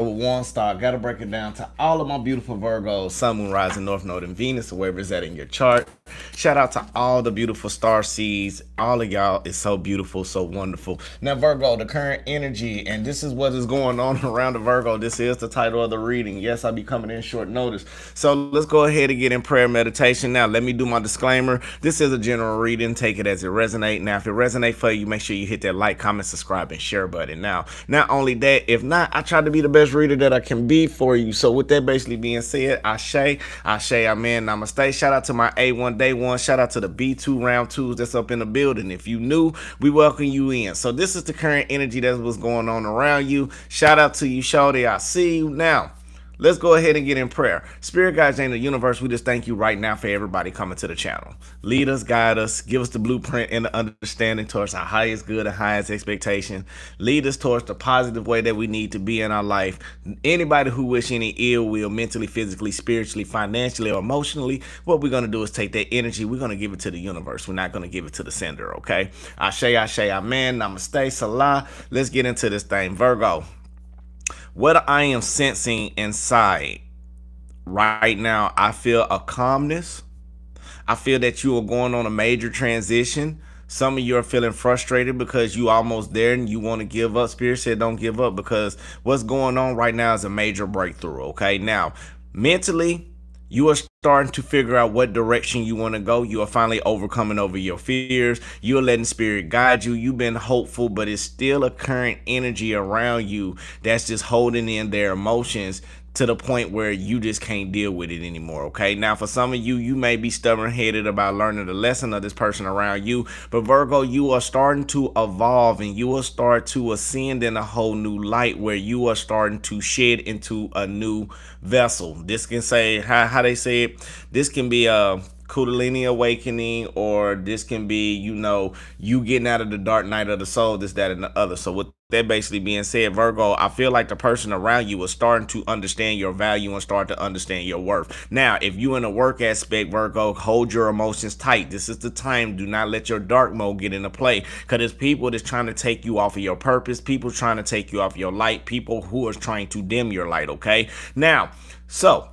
one star. Gotta break it down to all of my beautiful Virgos, Sun, Moon, Rising, North Node, and Venus, or wherever it's at in your chart. Shout out to all the beautiful star seeds. All of y'all is so beautiful, so wonderful. Now, Virgo, the current energy, and this is what is going on around the Virgo. This is the title of the reading. Yes, I'll be coming in short notice. So let's go ahead and get in prayer meditation. Now, let me do my disclaimer. This is a general reading. Take it as it resonates. Now, if it resonates for you, make sure you hit that like, comment, subscribe, and share button. Now, not only that, if not, I try to be the best reader that I can be for you. So with that basically being said, Ashe, Amen, Namaste. Shout out to my A1 Day 1. Shout out to the B2 round 2s that's up in the building. If you new, we welcome you in. So this is the current energy that's what's going on around you. Shout out to you, Shawty. I see you now. Let's go ahead and get in prayer. Spirit guides in the universe, we just thank you right now for everybody coming to the channel. Lead us, guide us, give us the blueprint and the understanding towards our highest good and highest expectation. Lead us towards the positive way that we need to be in our life. Anybody who wish any ill will, mentally, physically, spiritually, financially, or emotionally, what we're going to do is take that energy, we're going to give it to the universe. We're not going to give it to the sender, okay? Ashe, Amen, Namaste, Salah. Let's get into this thing. Virgo. What I am sensing inside right now, I feel a calmness. I feel that you are going on a major transition. Some of you are feeling frustrated because you almost there and you want to give up. Spirit said don't give up because what's going on right now is a major breakthrough, okay? Now, mentally, you are starting to figure out what direction you want to go. You are finally overcoming over your fears. You are letting spirit guide you. You've been hopeful, but it's still a current energy around you that's just holding in their emotions to the point where you just can't deal with it anymore, okay? Now, for some of you, you may be stubborn-headed about learning the lesson of this person around you, but Virgo, you are starting to evolve and you will start to ascend in a whole new light where you are starting to shed into a new vessel. This can say, how they say it, this can be a Kundalini awakening, or this can be, you getting out of the dark night of the soul, this, that, and the other. So with that basically being said, Virgo, I feel like the person around you is starting to understand your value and start to understand your worth. Now, if you in a work aspect, Virgo, hold your emotions tight. This is the time. Do not let your dark mode get into play, because there's people that's trying to take you off of your purpose, people trying to take you off your light, people who are trying to dim your light, okay? Now, so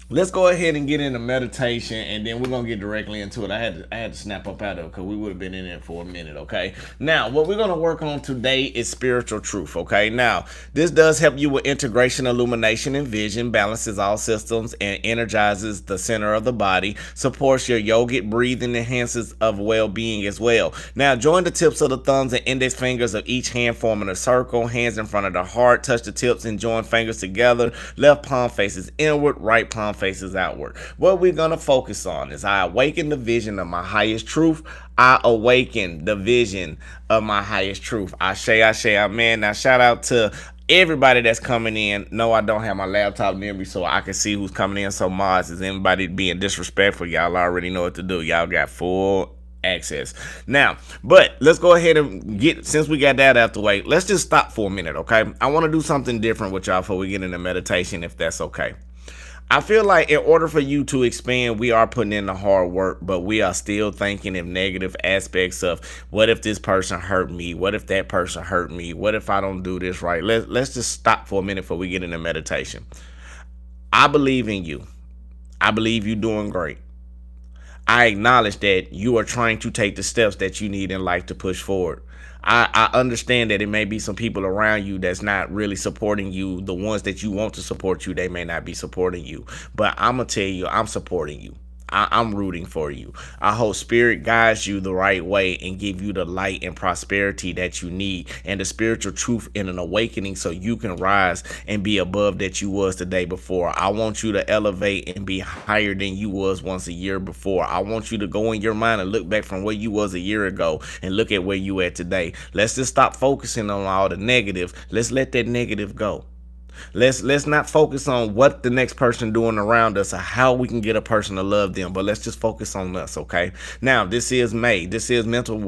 let's go ahead and get into meditation, and then we're gonna get directly into it. I had to snap up out of it because we would have been in it for a minute, okay? Now, what we're gonna work on today is spiritual truth, okay? Now, this does help you with integration, illumination, and vision, balances all systems, and energizes the center of the body, supports your yogic breathing, enhances of well-being as well. Now, join the tips of the thumbs and index fingers of each hand forming a circle, hands in front of the heart, touch the tips and join fingers together. Left palm faces inward, right palm faces outward. What we're going to focus on is I awaken the vision of my highest truth. I awaken the vision of my highest truth. Ashe, amen. Now, shout out to everybody that's coming in. No, I don't have my laptop near me so I can see who's coming in. So, Mars, is anybody being disrespectful? Y'all already know what to do. Y'all got full access now, but let's go ahead and since we got that out the way, let's just stop for a minute, okay? I want to do something different with y'all before we get into meditation, if that's okay. I feel like in order for you to expand, we are putting in the hard work, but we are still thinking of negative aspects of what if this person hurt me? What if that person hurt me? What if I don't do this right? Let's just stop for a minute before we get into meditation. I believe in you. I believe you're doing great. I acknowledge that you are trying to take the steps that you need in life to push forward. I understand that it may be some people around you that's not really supporting you. The ones that you want to support you, they may not be supporting you. But I'm going to tell you, I'm supporting you. I'm rooting for you. I hope spirit guides you the right way and give you the light and prosperity that you need and the spiritual truth in an awakening so you can rise and be above that you was the day before. I want you to elevate and be higher than you was once a year before. I want you to go in your mind and look back from where you was a year ago and look at where you at today. Let's just stop focusing on all the negative. Let's let that negative go. Let's not focus on what the next person doing around us or how we can get a person to love them, but let's just focus on us, okay? Now, this is May. This is mental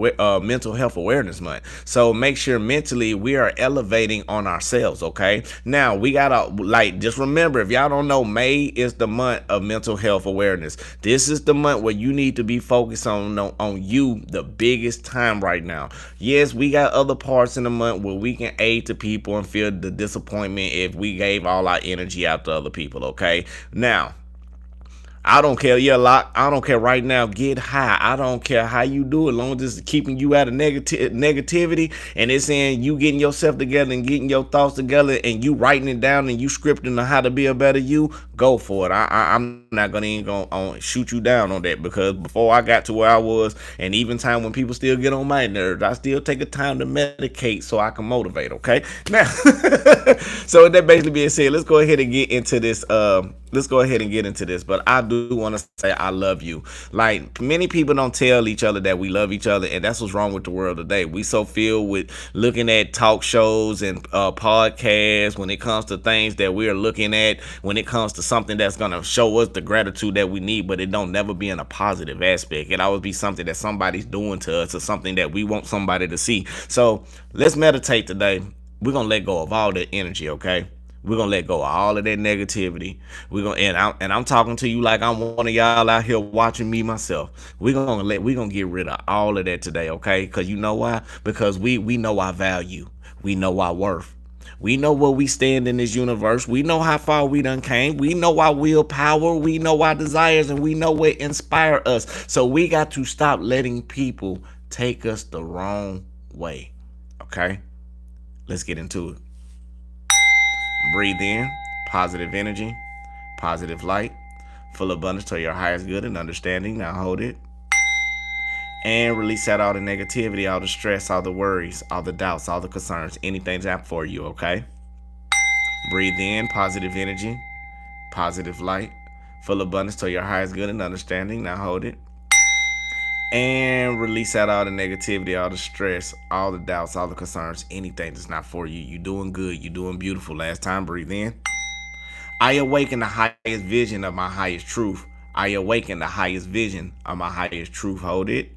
health awareness month. So make sure mentally we are elevating on ourselves, okay? Now, we gotta just remember, if y'all don't know, May is the month of mental health awareness. This is the month where you need to be focused on you the biggest time right now. Yes, we got other parts in the month where we can aid to people and feel the disappointment if we gave all our energy out to other people, okay? Now, I don't care. Yeah, lot. I don't care right now. Get high. I don't care how you do it, as long as it's keeping you out of negativity, and it's saying you getting yourself together and getting your thoughts together, and you writing it down and you scripting on how to be a better you. Go for it. I'm not gonna even gonna shoot you down on that, because before I got to where I was, and even time when people still get on my nerves, I still take a time to medicate so I can motivate. Okay, now, so with that basically being said, let's go ahead and get into this. But I do want to say I love you. Like, many people don't tell each other that we love each other, and that's what's wrong with the world today. We so filled with looking at talk shows and podcasts when it comes to things that we're looking at, when it comes to something that's going to show us the gratitude that we need, but it don't never be in a positive aspect. It always be something that somebody's doing to us or something that we want somebody to see. So let's meditate today. We're going to let go of all that energy, okay? We're gonna let go of all of that negativity. I'm talking to you like I'm one of y'all out here watching me myself. We're gonna get rid of all of that today, okay? Because you know why? Because we know our value. We know our worth. We know where we stand in this universe. We know how far we done came. We know our willpower. We know our desires, and we know what inspire us. So we got to stop letting people take us the wrong way, okay? Let's get into it. Breathe in, positive energy, positive light, full abundance to your highest good and understanding. Now hold it. And release out all the negativity, all the stress, all the worries, all the doubts, all the concerns, anything's out for you, okay? Breathe in, positive energy, positive light, full abundance to your highest good and understanding. Now hold it. And release out all the negativity, all the stress, all the doubts, all the concerns, anything that's not for you. You're doing good. You're doing beautiful. Last time, breathe in. I awaken the highest vision of my highest truth. I awaken the highest vision of my highest truth. Hold it.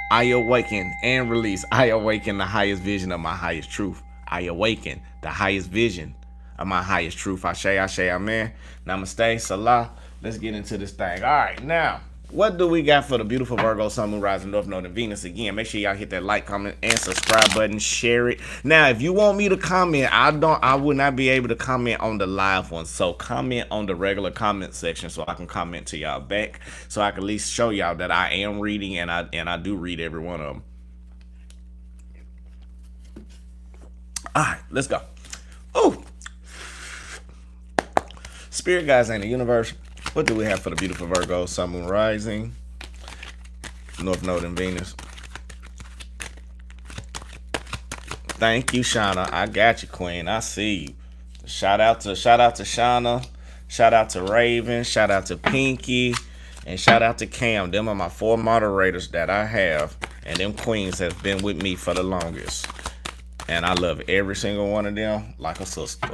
I awaken and release. I awaken the highest vision of my highest truth. I awaken the highest vision of my highest truth. Ashe, Ashe, Amen. Namaste, Salah. Let's get into this thing. All right, now, what do we got for the beautiful Virgo, Sun, Moon, Rising, North Node, and Venus? Again, make sure y'all hit that like, comment, and subscribe button. Share it. Now, if you want me to comment, I would not be able to comment on the live one. So comment on the regular comment section so I can comment to y'all back, so I can at least show y'all that I am reading, and I do read every one of them. All right, let's go. Oh, spirit guys in the universe. What do we have for the beautiful Virgo, Sun, Moon, Rising, North Node, and Venus? Thank you, Shauna. I got you, Queen. I see you. Shout out to Shauna. Shout out to Raven. Shout out to Pinky. And shout out to Cam. Them are my 4 moderators that I have. And them queens have been with me for the longest. And I love every single one of them like a sister.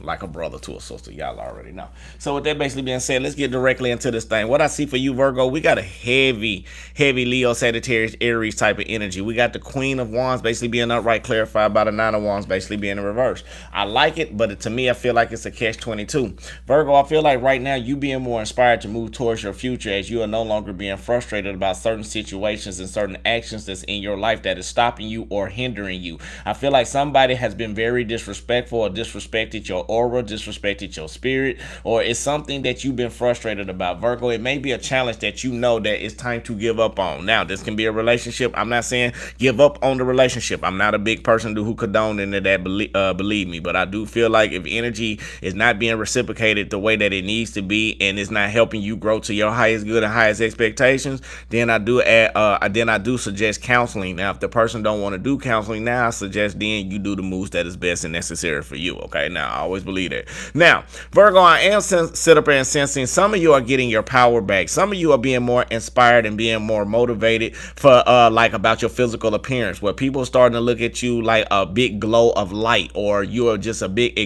Like a brother to a sister. Y'all already know. So with that basically being said, let's get directly into this thing. What I see for you, Virgo, we got a heavy Leo, Sagittarius, Aries type of energy. We got the Queen of Wands basically being upright, clarified by the Nine of Wands basically being in reverse. I like it, but to me, I feel like it's a catch-22. Virgo, I feel like right now you being more inspired to move towards your future, as you are no longer being frustrated about certain situations and certain actions that's in your life that is stopping you or hindering you. I feel like somebody has been very disrespectful or disrespected your aura, disrespected your spirit, or it's something that you've been frustrated about. Virgo, it may be a challenge that you know that it's time to give up on. Now, this can be a relationship. I'm not saying give up on the relationship. I'm not a big person who condone into that, believe me, but I do feel like if energy is not being reciprocated the way that it needs to be, and it's not helping you grow to your highest good and highest expectations, then I do suggest counseling. Now, if the person don't want to do counseling now, I suggest then you do the moves that is best and necessary for you. Okay, now I always believe that. Now, Virgo, I am sit up and sensing some of you are getting your power back. Some of you are being more inspired and being more motivated for like about your physical appearance, where people are starting to look at you like a big glow of light, or you are just a big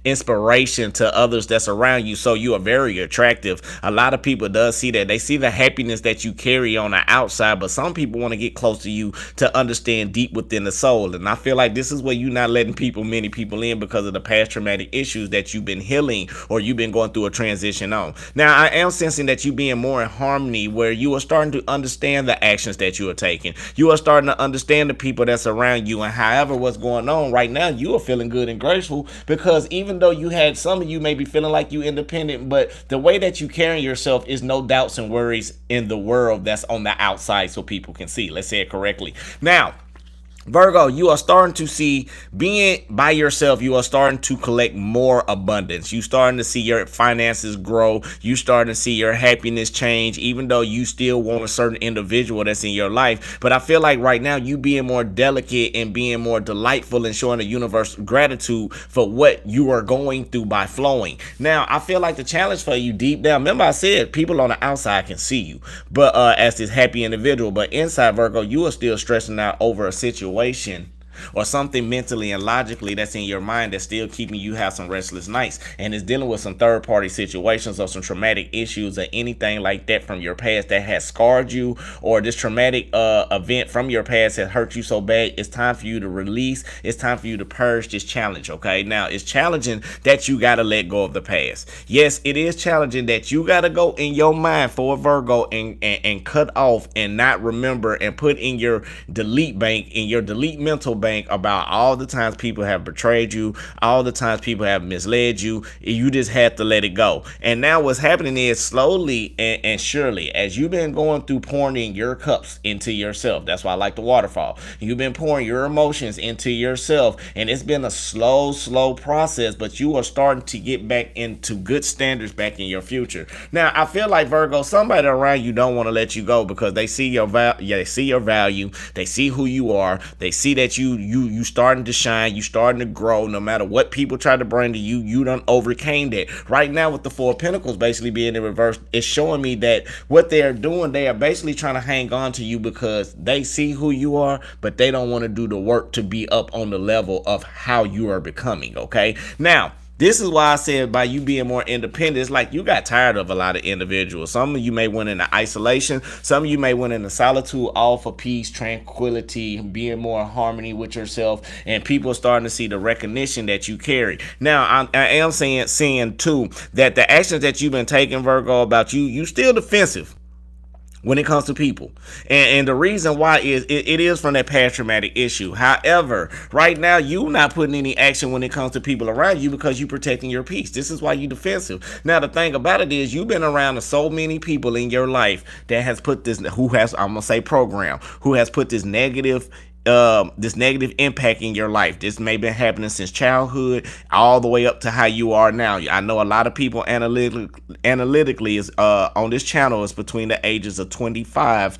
inspiration to others that's around you. So you are very attractive. A lot of people does see that. They see the happiness that you carry on the outside, but some people want to get close to you to understand deep within the soul. And I feel like this is where you're not letting many people in because of the past traumatic issues that you've been healing or you've been going through a transition on. Now, I am sensing that you being more in harmony, where you are starting to understand the actions that you are taking. You are starting to understand the people that's around you, and however what's going on right now, you are feeling good and grateful, because even though you had, some of you may be feeling like you independent, but the way that you carry yourself is no doubts and worries in the world that's on the outside so people can see. Let's say it correctly. Now, Virgo, you are starting to see, being by yourself, you are starting to collect more abundance. You starting to see your finances grow. You starting to see your happiness change, even though you still want a certain individual that's in your life. But I feel like right now you being more delicate and being more delightful and showing the universe gratitude for what you are going through by flowing. Now, I feel like the challenge for you deep down, remember I said people on the outside can see you, but as this happy individual, but inside, Virgo, you are still stressing out over a situation or something mentally and logically that's in your mind that's still keeping you have some restless nights, and is dealing with some third party situations or some traumatic issues or anything like that from your past that has scarred you, or this traumatic event from your past has hurt you so bad. It's time for you to release. It's time for you to purge this challenge. Okay, now it's challenging that you got to let go of the past. Yes, it is challenging that you got to go in your mind for a Virgo and cut off and not remember and put in your delete bank, in your delete mental bank, about all the times people have betrayed you, all the times people have misled you. You just had to let it go. And now what's happening is, slowly and surely, as you've been going through pouring in your cups into yourself, that's why I like the waterfall, you've been pouring your emotions into yourself, and it's been a slow process, but you are starting to get back into good standards back in your future. Now, I feel like, Virgo, somebody around you don't want to let you go because they see your they see your value, they see who you are, they see that you starting to shine, you starting to grow. No matter what people try to bring to you, you done overcame that. Right now, with the Four of Pentacles basically being in reverse, it's showing me that what they are doing, they are basically trying to hang on to you because they see who you are, but they don't want to do the work to be up on the level of how you are becoming. Okay, now, this is why I said, by you being more independent, it's like you got tired of a lot of individuals. Some of you may went into isolation. Some of you may went into solitude, all for peace, tranquility, being more in harmony with yourself. And people are starting to see the recognition that you carry. Now, I am seeing too that the actions that you've been taking, Virgo, about you still defensive when it comes to people, and the reason why is it is from that past traumatic issue. However, right now you not putting any action when it comes to people around you because you protecting your peace. This is why you defensive. Now, the thing about it is, you've been around so many people in your life that has put this, who has, I'm gonna say program, who has put this negative impact in your life. This may have been happening since childhood all the way up to how you are now. I know a lot of people analytically is on this channel is between the ages of 25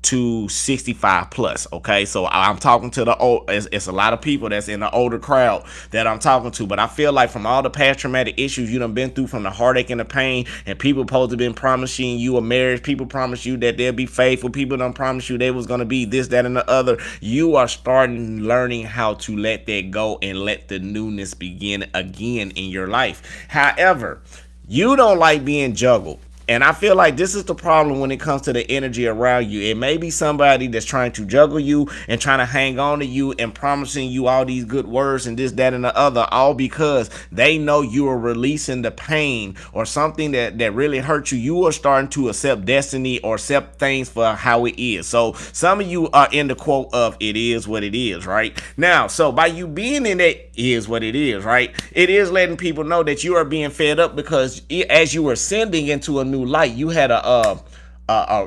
to 65 plus. Okay, so I'm talking to the old, it's a lot of people that's in the older crowd that I'm talking to, but I feel like from all the past traumatic issues you done been through, from the heartache and the pain, and people supposed to been promising you a marriage, people promise you that they'll be faithful, people done promise you they was gonna be this, that, and the other. You are starting learning how to let that go and let the newness begin again in your life. However, you don't like being juggled. And I feel like this is the problem when it comes to the energy around you. It may be somebody that's trying to juggle you and trying to hang on to you and promising you all these good words and this, that, and the other, all because they know you are releasing the pain or something that really hurt you. You are starting to accept destiny or accept things for how it is. So some of you are in the quote of it is what it is, right? Now, so by you being in it is what it is, right? It is letting people know that you are being fed up because as you were ascending into a new light, you had a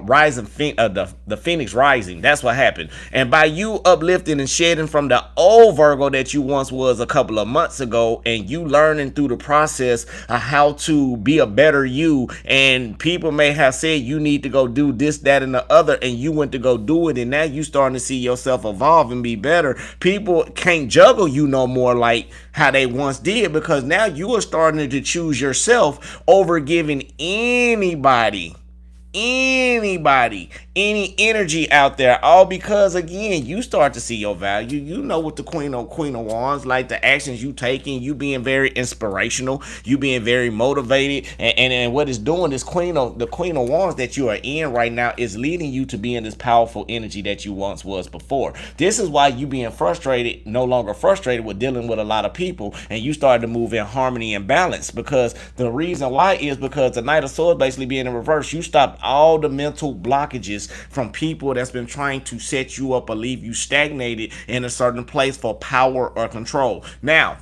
rising the phoenix rising. That's what happened. And by you uplifting and shedding from the old Virgo that you once was a couple of months ago, and you learning through the process of how to be a better you, and people may have said you need to go do this, that, and the other, and you went to go do it, and now you starting to see yourself evolve and be better. People can't juggle you no more like how they once did, because now you are starting to choose yourself over giving anybody anybody, any energy out there, all because again you start to see your value. You know what the Queen of Wands, like the actions you taking, you being very inspirational, you being very motivated, and what it's doing, this the Queen of Wands that you are in right now is leading you to be in this powerful energy that you once was before. This is why you being frustrated, no longer frustrated with dealing with a lot of people, and you started to move in harmony and balance, because the reason why is because the Knight of Swords basically being in reverse, you stopped all the mental blockages from people that's been trying to set you up or leave you stagnated in a certain place for power or control. Now,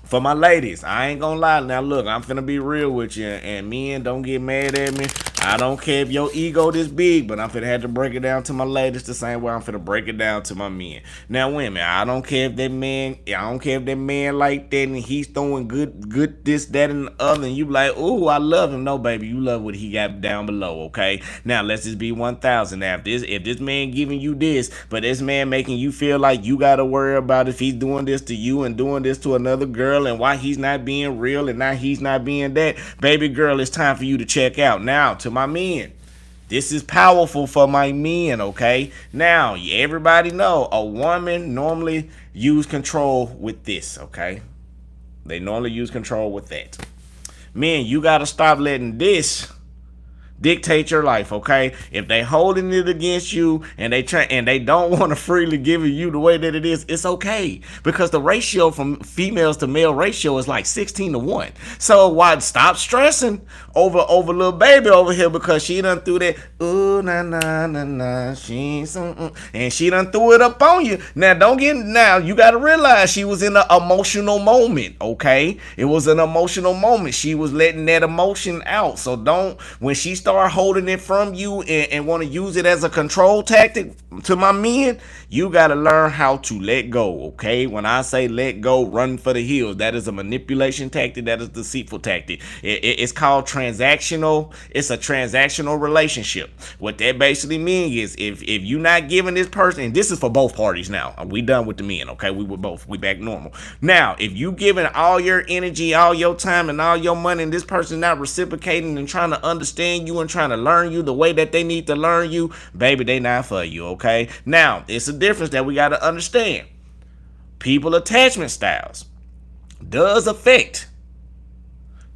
for my ladies, I ain't gonna lie. Now look, I'm finna be real with you, and men, don't get mad at me. I don't care if your ego this big, but I'm finna have to break it down to my ladies the same way I'm finna break it down to my men. Now women, I don't care if that man like that and he's throwing good this, that, and the other, and you like, ooh, I love him. No, baby, you love what he got down below, okay? Now let's just be 1,000. Now if this man giving you this, but this man making you feel like you gotta worry about if he's doing this to you and doing this to another girl, and why he's not being real and now he's not being that, baby girl, it's time for you to check out. Now to my men, this is powerful for my men, okay? Now everybody know a woman normally use control with this, okay? They normally use control with that. Men, you gotta stop letting this dictate your life, okay? If they holding it against you and they don't want to freely give it you the way that it is, it's okay, because the ratio from females to male ratio is like 16-1. So why stop stressing over little baby over here, because she done threw that ooh na na na na and she done threw it up on you. Now you got to realize she was in an emotional moment, okay? It was an emotional moment. She was letting that emotion out. So when she start holding it from you and want to use it as a control tactic, to my men, you got to learn how to let go, okay? When I say let go, run for the hills. That is a manipulation tactic. That is a deceitful tactic. It's called transactional. It's a transactional relationship. What that basically means is if you're not giving this person, and this is for both parties now. We done with the men, okay? We back normal. Now, if you giving all your energy, all your time, and all your money, and this person not reciprocating and trying to understand you and trying to learn you the way that they need to learn you, baby, they not for you, okay? Now, it's a difference that we got to understand. People attachment styles does affect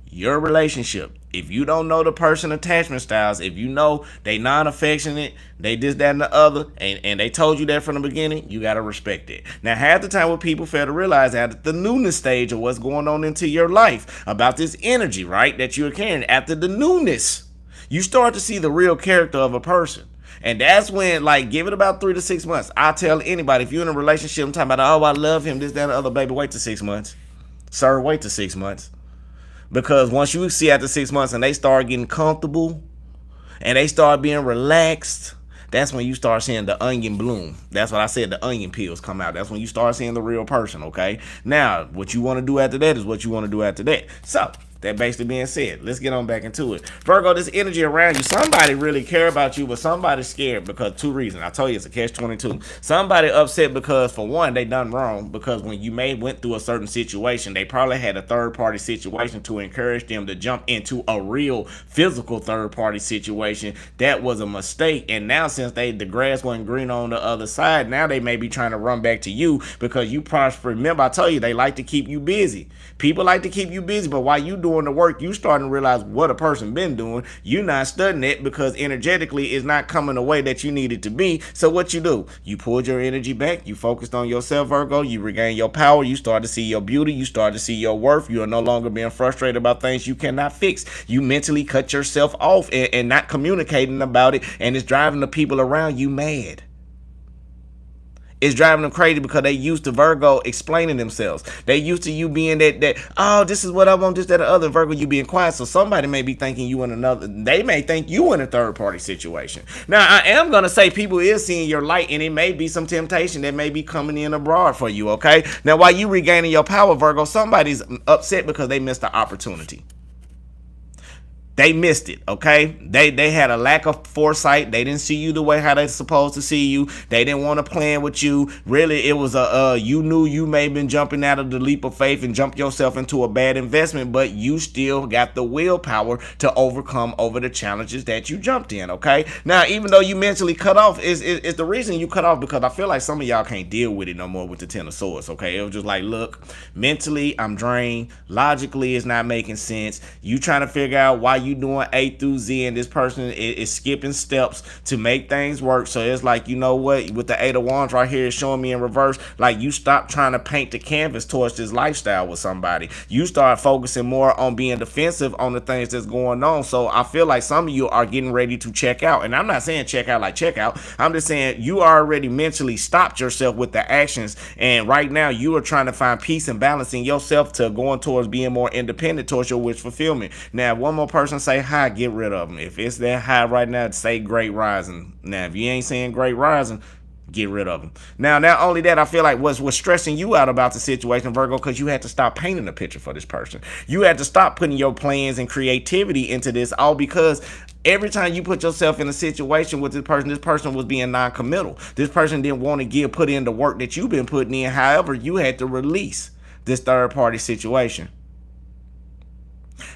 your relationship. If you don't know the person attachment styles, if you know they non-affectionate, they this, that, and the other, and they told you that from the beginning, you got to respect it. Now, half the time what people fail to realize at the newness stage of what's going on into your life, about this energy, right, that you're carrying, after the newness, you start to see the real character of a person. And that's when, like, give it about 3 to 6 months. I tell anybody, if you're in a relationship, I'm talking about, oh, I love him, this, that, and the other, baby, wait till 6 months. Sir, wait till 6 months. Because once you see after 6 months and they start getting comfortable and they start being relaxed, that's when you start seeing the onion bloom. That's what I said, the onion peels come out. That's when you start seeing the real person, okay? Now, what you want to do after that is what you want to do after that. So, that basically being said, let's get on back into it. Virgo, this energy around you, somebody really care about you, but somebody's scared because 2 reasons. I told you it's a catch-22. Somebody upset because, for one, they done wrong, because when you went through a certain situation, they probably had a third-party situation to encourage them to jump into a real physical third-party situation. That was a mistake, and now since the grass wasn't green on the other side, now they may be trying to run back to you because you prosper. Remember, I told you, they like to keep you busy. People like to keep you busy, but while you doing the work, you starting to realize what a person been doing. You're not studying it because energetically it's not coming the way that you need it to be. So what you do? You pulled your energy back. You focused on yourself, Virgo. You regain your power. You start to see your beauty. You start to see your worth. You are no longer being frustrated about things you cannot fix. You mentally cut yourself off and not communicating about it, and it's driving the people around you mad. It's driving them crazy because they used to Virgo explaining themselves. They used to you being that, oh, this is what I want, this, that, or other. Virgo, you being quiet. So somebody may be thinking you in another, they may think you in a third party situation. Now, I am going to say people is seeing your light, and it may be some temptation that may be coming in abroad for you, okay? Now, while you regaining your power, Virgo, somebody's upset because they missed the opportunity. They missed it, okay? They had a lack of foresight. They didn't see you the way how they supposed to see you. They didn't want to plan with you. Really, it was you knew you may have been jumping out of the leap of faith and jumped yourself into a bad investment, but you still got the willpower to overcome over the challenges that you jumped in, okay? Now, even though you mentally cut off, is the reason you cut off because I feel like some of y'all can't deal with it no more with the Ten of Swords, okay? It was just like, look, mentally, I'm drained. Logically, it's not making sense. You trying to figure out why you doing A through Z and this person is skipping steps to make things work. So it's like, you know what, with the Eight of Wands right here showing me in reverse, like you stop trying to paint the canvas towards this lifestyle with somebody. You start focusing more on being defensive on the things that's going on. So I feel like some of you are getting ready to check out, and I'm not saying check out like check out. I'm just saying you already mentally stopped yourself with the actions, and right now you are trying to find peace and balance in yourself to going towards being more independent towards your wish fulfillment. Now, one more person say high, get rid of them. If it's that high right now, say great rising. Now, if you ain't saying great rising, get rid of them. Now, not only that, I feel like what's stressing you out about the situation, Virgo, because you had to stop painting a picture for this person. You had to stop putting your plans and creativity into this, all because every time you put yourself in a situation with this person was being non-committal. This person didn't want to put in the work that you've been putting in. However, you had to release this third party situation.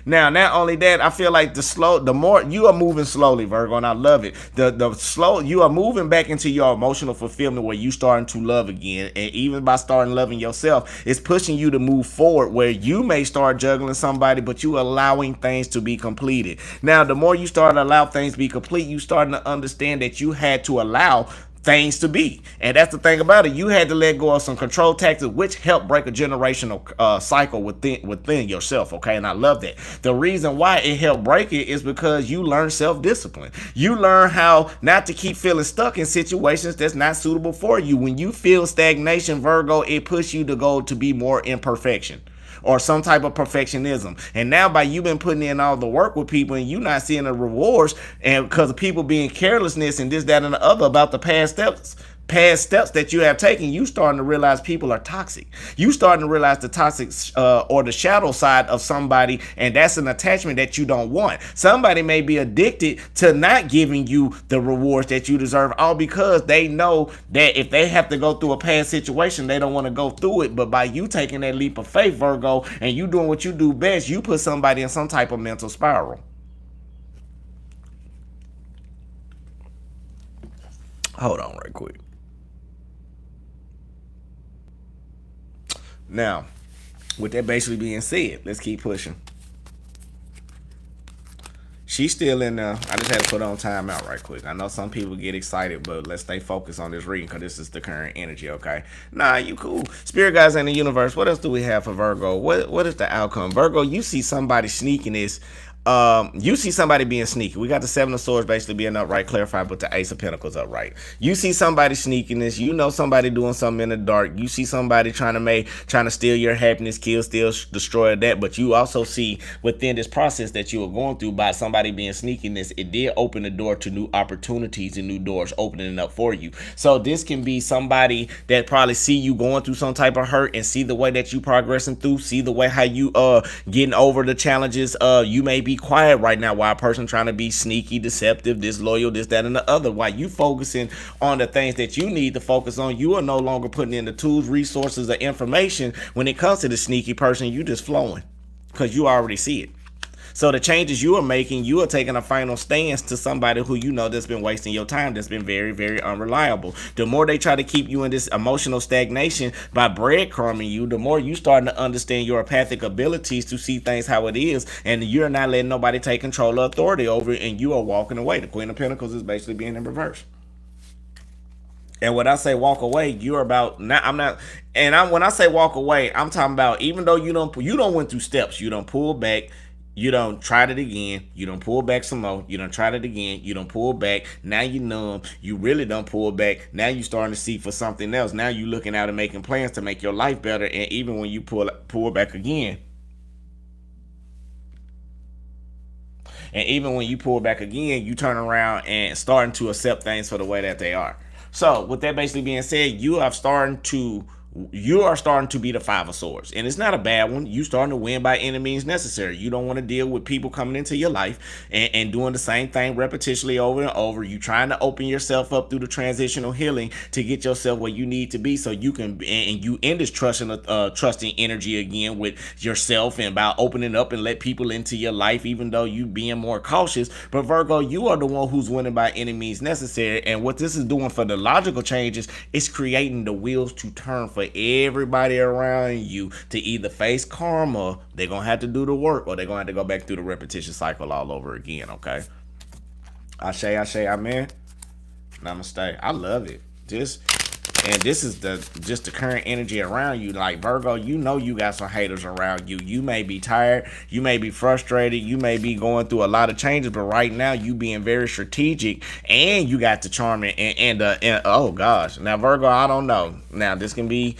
Now, not only that, I feel like the more you are moving slowly, Virgo, and I love it. The slow you are moving back into your emotional fulfillment where you starting to love again, and even by starting loving yourself, it's pushing you to move forward where you may start juggling somebody, but you allowing things to be completed. Now, the more you start to allow things to be complete, you starting to understand that you had to allow things to be. And that's the thing about it. You had to let go of some control tactics, which helped break a generational cycle within yourself. Okay. And I love that. The reason why it helped break it is because you learn self-discipline. You learn how not to keep feeling stuck in situations that's not suitable for you. When you feel stagnation, Virgo, it pushes you to go to be more imperfection or some type of perfectionism. And now by you been putting in all the work with people and you not seeing the rewards, and because of people being carelessness and this, that, and the other about the past steps that you have taken, you starting to realize people are toxic. You starting to realize the toxic or the shadow side of somebody, and that's an attachment that you don't want. Somebody may be addicted to not giving you the rewards that you deserve, all because they know that if they have to go through a past situation, they don't want to go through it. But by you taking that leap of faith, Virgo, and you doing what you do best, you put somebody in some type of mental spiral. Hold on right quick. Now, with that basically being said, let's keep pushing. She's still in there. I just had to put on timeout right quick. I know some people get excited, but let's stay focused on this reading because this is the current energy, okay? Nah, you cool. Spirit guys in the universe, what else do we have for Virgo? What is the outcome? Virgo, you see somebody sneaking this. You see somebody being sneaky. We got the Seven of Swords basically being upright, clarified, but the Ace of Pentacles upright. You see somebody sneaking this. You know somebody doing something in the dark. You see somebody trying to steal your happiness, kill, steal, destroy that. But you also see within this process that you are going through by somebody being sneakiness, it did open the door to new opportunities and new doors opening up for you. So this can be somebody that probably see you going through some type of hurt and see the way that you progressing through, see the way how you getting over the challenges. You may be quiet right now while a person trying to be sneaky, deceptive, disloyal, this, that, and the other. While you focusing on the things that you need to focus on, you are no longer putting in the tools, resources, or information. When it comes to the sneaky person, you just flowing because you already see it. So the changes you are making, you are taking a final stance to somebody who you know that's been wasting your time, that's been very, very unreliable. The more they try to keep you in this emotional stagnation by breadcrumbing you, the more you starting to understand your empathic abilities to see things how it is, and you're not letting nobody take control or authority over it, and you are walking away. The Queen of Pentacles is basically being in reverse. And when I say walk away, you're about not. I'm not. And when I say walk away, I'm talking about even though you don't went through steps, you don't pull back. You don't try it again. You don't pull back some more. You don't try it again. You don't pull back. Now you numb. You really don't pull back. Now you starting to seek for something else. Now you looking out and making plans to make your life better. And even when you pull back again, you turn around and starting to accept things for the way that they are. So with that basically being said, you are starting to you are starting to be the Five of Swords, and it's not a bad one. You starting to win by any means necessary. You don't want to deal with people coming into your life and doing the same thing repetitionally over and over. You trying to open yourself up through the transitional healing to get yourself where you need to be, so you can, and you end this trusting energy again with yourself, and about opening up and let people into your life, even though you being more cautious. But Virgo, you are the one who's winning by any means necessary, and what this is doing for the logical changes, it's creating the wheels to turn for everybody around you to either face karma, they're gonna have to do the work, or they're gonna have to go back through the repetition cycle all over again. Okay, Ashe, amen, namaste. I love it. This is just the current energy around you. Like, Virgo, you know you got some haters around you. You may be tired, you may be frustrated, you may be going through a lot of changes, but right now you being very strategic, and you got the charm and oh gosh. Now, Virgo, I don't know. Now, this can be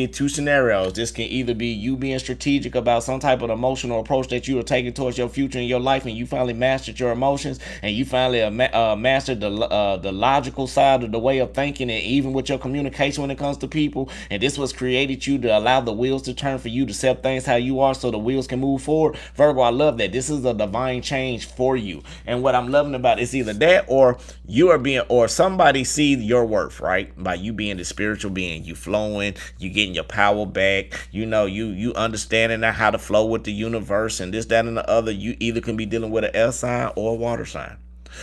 two scenarios. This can either be you being strategic about some type of emotional approach that you are taking towards your future in your life, and you finally mastered your emotions, and you finally mastered the logical side of the way of thinking, and even with your communication when it comes to people. And this was created you to allow the wheels to turn for you to accept things how you are, so the wheels can move forward. Virgo, I love that. This is a divine change for you. And what I'm loving about it is either that, or you are being, or somebody see your worth, right? By you being the spiritual being, you flowing, you getting your power back, you know, you understanding how to flow with the universe, and this, that, and the other. You either can be dealing with an air sign or a water sign.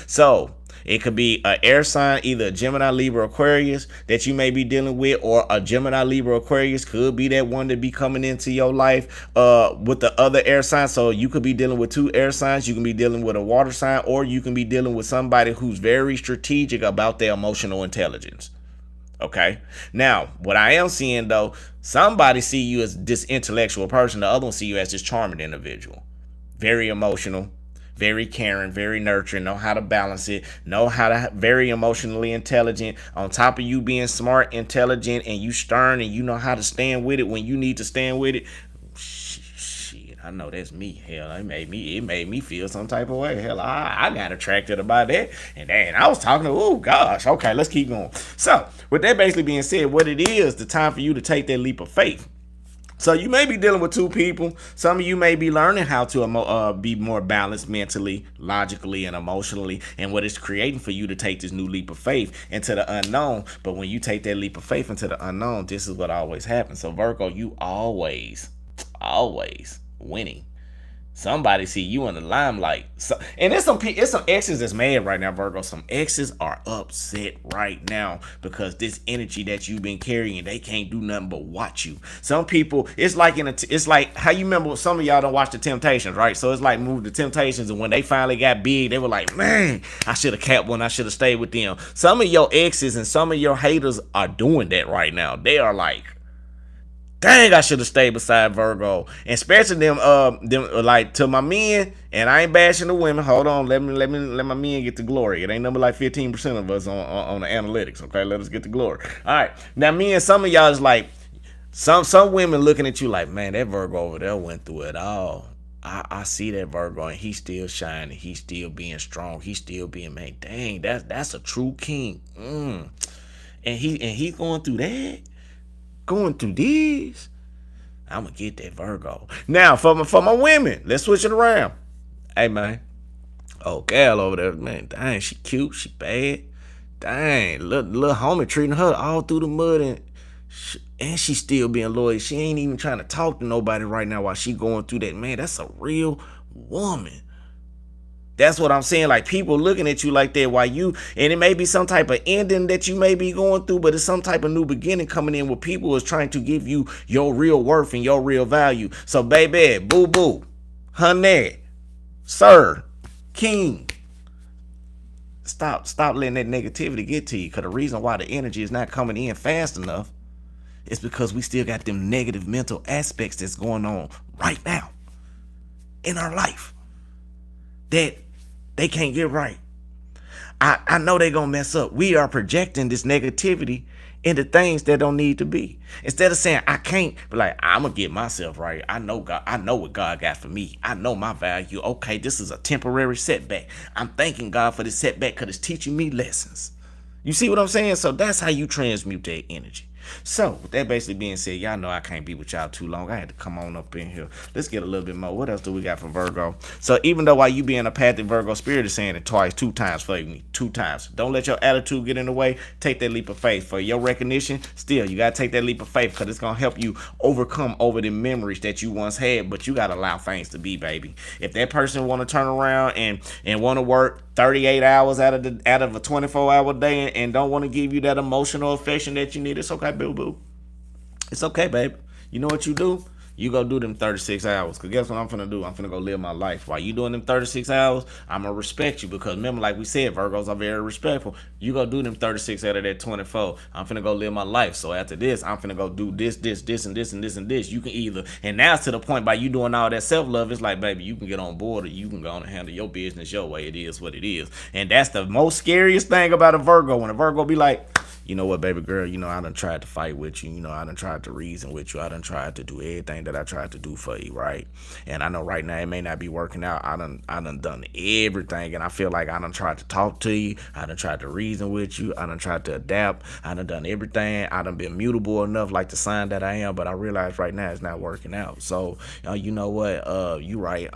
So it could be an air sign, either a Gemini, Libra, Aquarius that you may be dealing with, or a Gemini, Libra, Aquarius could be that one that be coming into your life with the other air sign. So you could be dealing with two air signs. You can be dealing with a water sign, or you can be dealing with somebody who's very strategic about their emotional intelligence. Okay. Now, what I am seeing though, somebody see you as this intellectual person, the other one see you as this charming individual. Very emotional, very caring, very nurturing, know how to balance it, know how to, very emotionally intelligent, on top of you being smart, intelligent, and you stern, and you know how to stand with it when you need to stand with it. I know that's me. Hell, it made me feel some type of way. Hell, I got attracted about that. And then I was talking to, oh gosh, okay, let's keep going. So with that basically being said, what it is, the time for you to take that leap of faith. So you may be dealing with two people. Some of you may be learning how to be more balanced mentally, logically, and emotionally, and what it's creating for you to take this new leap of faith into the unknown. But when you take that leap of faith into the unknown, this is what always happens. So Virgo, you always winning. Somebody see you in the limelight. So, and it's some exes that's mad right now, Virgo. Some exes are upset right now because this energy that you've been carrying, they can't do nothing but watch you. Some people, it's like it's like how you remember, some of y'all don't watch the Temptations, right? So it's like Move the Temptations, and when they finally got big, they were like, man, I should have kept one. I should have stayed with them. Some of your exes and some of your haters are doing that right now. They are like, dang, I should have stayed beside Virgo. And especially them like, to my men, and I ain't bashing the women. Hold on, let my men get the glory. It ain't number like 15% of us on the analytics. Okay, let us get the glory. All right, now me and some of y'all is like, some women looking at you like, man, that Virgo over there went through it all. I see that Virgo, and he's still shining. He's still being strong. He's still being, man, dang, that's a true king. And he's going through that. Going through this, I'm gonna get that Virgo. Now for my women, let's switch it around. Hey man, oh gal over there, man, dang, she cute, she bad, dang, little homie treating her all through the mud, and she still being loyal. She ain't even trying to talk to nobody right now while she going through that. Man, that's a real woman. That's what I'm saying. Like, people looking at you like that while you, and it may be some type of ending that you may be going through, but it's some type of new beginning coming in where people is trying to give you your real worth and your real value. So baby, boo boo, honey, sir, king, stop letting that negativity get to you. Because the reason why the energy is not coming in fast enough is because we still got them negative mental aspects that's going on right now in our life that they can't get right. I know they're going to mess up. We are projecting this negativity into things that don't need to be. Instead of saying, I can't, be like, I'm going to get myself right. I know God. I know what God got for me. I know my value. Okay, this is a temporary setback. I'm thanking God for this setback because it's teaching me lessons. You see what I'm saying? So that's how you transmute that energy. So, with that basically being said, y'all know I can't be with y'all too long. I had to come on up in here. Let's get a little bit more. What else do we got for Virgo? So, even though while you being a empathic Virgo, Spirit is saying it twice, 2 times for me. 2 times. Don't let your attitude get in the way. Take that leap of faith. For your recognition, still, you got to take that leap of faith because it's going to help you overcome over the memories that you once had, but you got to allow things to be, baby. If that person want to turn around and want to work 38 hours out of a 24-hour day and don't want to give you that emotional affection that you need, it's okay, boo boo. It's okay, babe. You know what you do? You go do them 36 hours. Because guess what I'm finna do? I'm finna go live my life. While you doing them 36 hours, I'm going to respect you. Because remember, like we said, Virgos are very respectful. You go do them 36 out of that 24. I'm finna go live my life. So after this, I'm finna go do this, and this, and this, and this. You can either, and now it's to the point by you doing all that self-love, it's like, baby, you can get on board or you can go on and handle your business your way. It is what it is. And that's the most scariest thing about a Virgo. When a Virgo be like, you know what, baby girl, I done tried to fight with you. I done tried to reason with you. I done tried to do everything that I tried to do for you, right? And I know right now it may not be working out. I done done everything, and I feel like I done tried to talk to you. I done tried to reason with you. I done tried to adapt. I done everything. I done been mutable enough like the sign that I am, but I realize right now it's not working out. So, you know what? You right.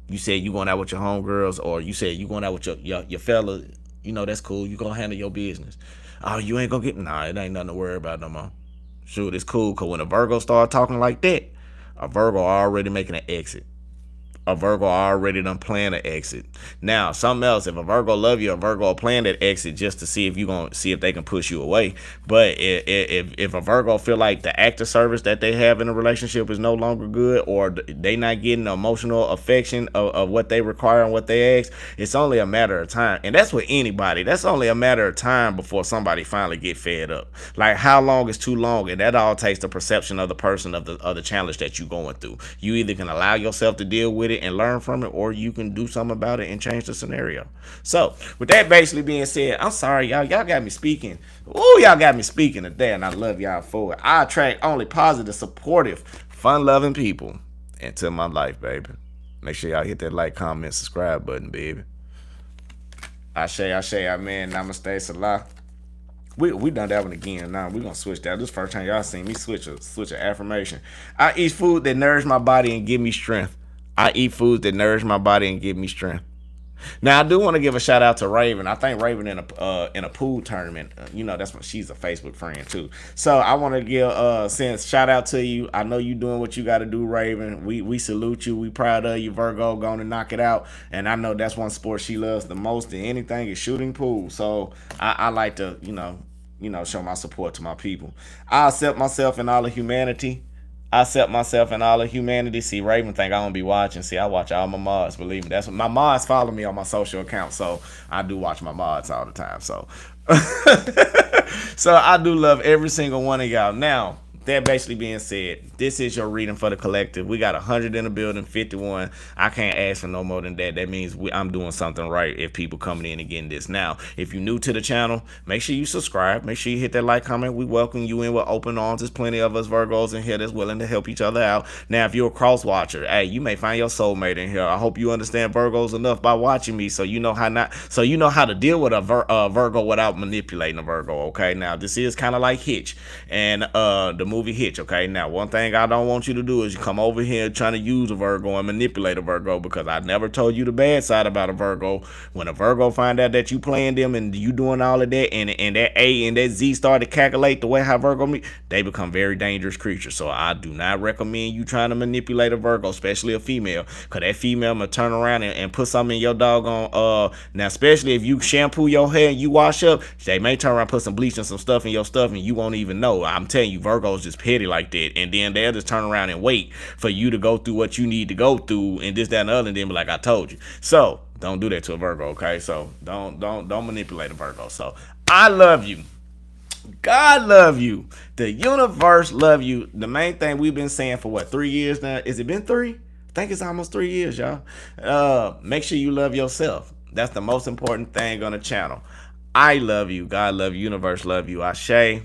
You said you going out with your homegirls, or you said you going out with your fella. That's cool. You gonna handle your business. Oh, you ain't gonna get, nah, it ain't nothing to worry about no more. Shoot, it's cool, because when a Virgo start talking like that, a Virgo already making an exit. A Virgo already done plan an exit. Now, something else, if a Virgo love you, a Virgo will plan that exit just to see if you gonna see if they can push you away. But if a Virgo feel like the active service that they have in a relationship is no longer good, or they not getting the emotional affection of what they require and what they ask, it's only a matter of time. And that's with anybody. That's only a matter of time before somebody finally get fed up. Like, how long is too long? And that all takes the perception of the person of the challenge that you going through. You either can allow yourself to deal with it and learn from it, or you can do something about it and change the scenario. So with that basically being said, I'm sorry, y'all got me speaking. Y'all got me speaking today, and I love y'all for it. I attract only positive, supportive, fun-loving people into my life, baby. Make sure y'all hit that like, comment, subscribe button, baby. Ashe, amen, namaste, salah. We done that one again. Now we gonna switch that. This first time y'all seen me switch an affirmation. I eat food that nourish my body and give me strength. I eat foods that nourish my body and give me strength. Now I do want to give a shout out to Raven. I think Raven in a pool tournament. She's a Facebook friend too. So I want to give send shout out to you. I know you doing what you got to do, Raven. We salute you. We proud of you, Virgo. Going to knock it out. And I know that's one sport she loves the most than anything is shooting pool. So I like to show my support to my people. I accept myself in all of humanity. I accept myself in all of humanity. See, Raven think I don't be watching. See, I watch all my mods. Believe me, that's what my mods follow me on my social accounts, so I do watch my mods all the time. So, so I do love every single one of y'all. Now, that basically being said, this is your reading for the collective. We got 100 in the building, 51. I can't ask for no more than that. That means I'm doing something right if people coming in and getting this. Now, if you're new to the channel, make sure you subscribe. Make sure you hit that like, comment. We welcome you in with open arms. There's plenty of us Virgos in here that's willing to help each other out. Now, if you're a cross watcher, hey, you may find your soulmate in here. I hope you understand Virgos enough by watching me so you know how to deal with a Virgo without manipulating a Virgo, okay? Now, this is kind of like Hitch and the movie Hitch, okay? Now, one thing I don't want you to do is you come over here trying to use a Virgo and manipulate a Virgo, because I never told you the bad side about a Virgo. When a Virgo find out that you playing them and you doing all of that, and that A and that Z start to calculate the way how Virgo they become very dangerous creatures. So I do not recommend you trying to manipulate a Virgo, especially a female, because that female will turn around and put something in your doggone now, especially if you shampoo your hair and you wash up, they may turn around and put some bleach and some stuff in your stuff and you won't even know. I'm telling you, Virgos just petty like that, and then they'll just turn around and wait for you to go through what you need to go through and this, that, and the other, and then be like, I told you. So don't do that to a Virgo, okay? So don't manipulate a Virgo. So I love you. God love you. The universe love you. The main thing we've been saying for 3 years now. Is it been 3? I think it's almost 3 years, y'all. Make sure you love yourself. That's the most important thing on the channel. I love you. God love you. Universe love you. Ashe.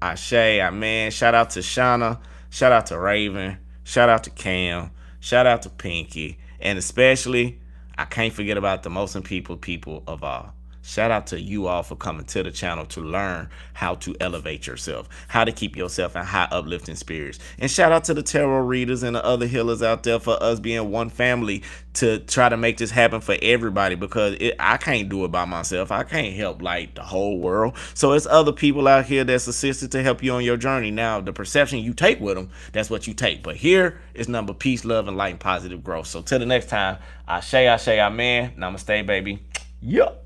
Amen. Shout out to Shauna. Shout out to Raven. Shout out to Cam. Shout out to Pinky. And especially, I can't forget about the most people of all. Shout out to you all for coming to the channel to learn how to elevate yourself, how to keep yourself in high uplifting spirits. And shout out to the tarot readers and the other healers out there for us being one family to try to make this happen for everybody, because I can't do it by myself. I can't help like the whole world. So it's other people out here that's assisted to help you on your journey. Now, the perception you take with them, that's what you take. But here is nothing but peace, love, and light and positive growth. So till the next time, Ashe, Ashe, Amen. Namaste, baby. Yup.